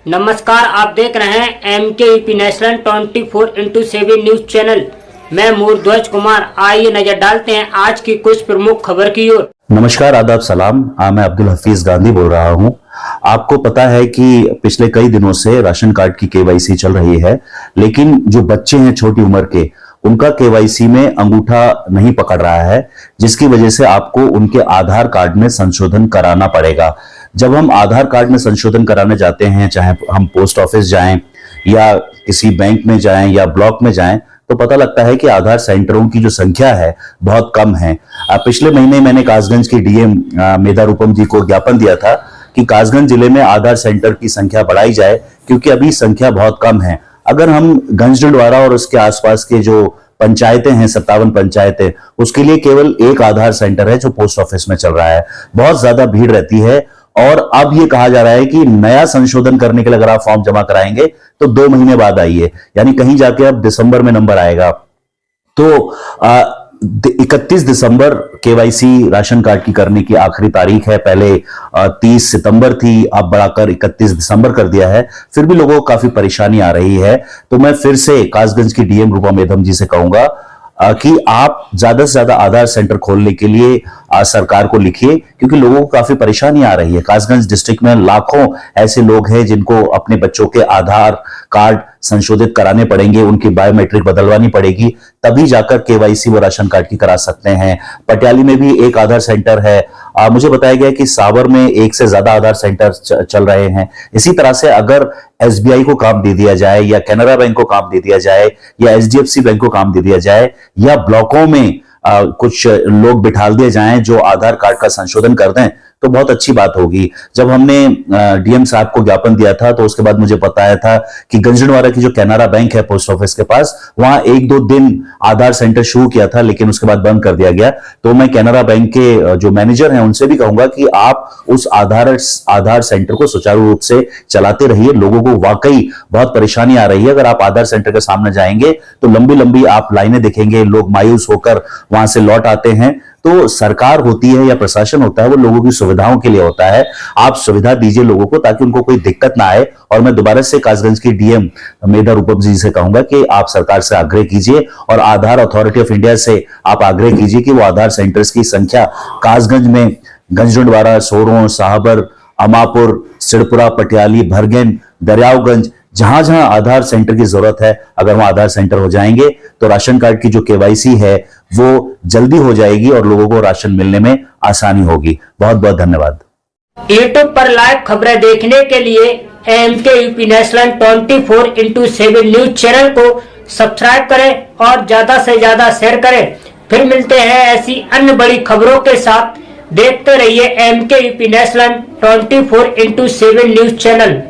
नमस्कार, आप देख रहे हैं MKUP national 24x7 news channel. मैं मूर्ध्वज कुमार। आइए नजर डालते हैं आज की कुछ प्रमुख खबर की ओर। नमस्कार, आदाब, सलाम। मैं अब्दुल हफीज गांधी बोल रहा हूं। आपको पता है कि पिछले कई दिनों से राशन कार्ड की केवाईसी चल रही है, लेकिन जो बच्चे हैं छोटी उम्र के, उनका केवाईसी में अंगूठा नहीं पकड़ रहा है, जिसकी वजह से आपको उनके आधार कार्ड में संशोधन कराना पड़ेगा। जब हम आधार कार्ड में संशोधन कराने जाते हैं, चाहे हम पोस्ट ऑफिस जाएं या किसी बैंक में जाएं या ब्लॉक में जाएं, तो पता लगता है कि आधार सेंटरों की जो संख्या है बहुत कम है। पिछले महीने मैंने कासगंज की डीएम मेधा रूपम जी को ज्ञापन दिया था कि कासगंज जिले में आधार सेंटर की संख्या बढ़ाई जाए, क्योंकि अभी संख्या बहुत कम है। अगर हम गंजडवाड़ा और उसके आसपास के जो पंचायतें हैं, 57 पंचायतें, उसके लिए केवल एक आधार सेंटर है जो पोस्ट ऑफिस में चल रहा है। बहुत ज्यादा भीड़ रहती है और अब ये कहा जा रहा है कि नया संशोधन करने के लिए अगर आप फॉर्म जमा कराएंगे तो 2 महीने बाद आइए, यानी कहीं जाके अब दिसंबर में नंबर आएगा। तो 31 दिसंबर केवाईसी राशन कार्ड की करने की आखिरी तारीख है। पहले 30 सितंबर थी, अब बढ़ाकर 31 दिसंबर कर दिया है। फिर भी लोगों को काफी परेशानी आ रही है। तो मैं फिर से कासगंज की डीएम रूपा मेधम जी से कहूंगा कि आप ज्यादा से ज्यादा आधार सेंटर खोलने के लिए सरकार को लिखिए, क्योंकि लोगों को काफी परेशानी आ रही है। कासगंज डिस्ट्रिक्ट में लाखों ऐसे लोग हैं जिनको अपने बच्चों के आधार कार्ड संशोधित कराने पड़ेंगे, उनकी बायोमेट्रिक बदलवानी पड़ेगी, तभी जाकर केवाईसी वो राशन कार्ड की करा सकते हैं। पटियाली में भी एक आधार सेंटर है। मुझे बताया गया कि सावर में 1 से ज्यादा आधार सेंटर चल रहे हैं। इसी तरह से अगर एसबीआई को काम दे दिया जाए या कैनरा बैंक को काम दे दिया जाए या एचडीएफसी बैंक को काम दे दिया जाए या ब्लॉकों में कुछ लोग बिठाल दिए जाएं जो आधार कार्ड का संशोधन कर दें, तो बहुत अच्छी बात होगी। जब हमने डीएम साहब को ज्ञापन दिया था तो उसके बाद मुझे बताया था कि गंजडवाड़ा की जो कैनरा बैंक है पोस्ट ऑफिस के पास, वहां 1-2 दिन आधार सेंटर शुरू किया था, लेकिन उसके बाद बंद कर दिया गया। तो मैं कैनरा बैंक के जो मैनेजर हैं उनसे भी कहूंगा कि आप उस आधार सेंटर को सुचारू रूप से चलाते रहिए। लोगों को वाकई बहुत परेशानी आ रही है। अगर आप आधार सेंटर के सामने जाएंगे तो लंबी लंबी आप लाइनें देखेंगे, लोग मायूस होकर वहां से लौट आते हैं। तो सरकार होती है या प्रशासन होता है, वो लोगों की सुविधाओं के लिए होता है। आप सुविधा दीजिए लोगों को ताकि उनको कोई दिक्कत ना आए। और मैं दोबारा से कासगंज की डीएम मेधा रूपम जी से कहूंगा कि आप सरकार से आग्रह कीजिए और आधार अथॉरिटी ऑफ इंडिया से आप आग्रह कीजिए कि वो आधार सेंटर्स की संख्या कासगंज में, गंजडवाड़ा, सोरों, साहबर, अमापुर, सिड़पुरा, पटियाली, भरगन, दरियावगंज, जहां जहां आधार सेंटर की जरूरत है, अगर वहां आधार सेंटर हो जाएंगे तो राशन कार्ड की जो केवाईसी है वो जल्दी हो जाएगी और लोगों को राशन मिलने में आसानी होगी। बहुत बहुत धन्यवाद। यूट्यूब पर लाइव खबरें देखने के लिए MKUP national 24x7 news channel को सब्सक्राइब करें और ज्यादा से ज्यादा शेयर करें। फिर मिलते हैं ऐसी अन्य बड़ी खबरों के साथ। देखते रहिए MKUP national 24x7 news channel.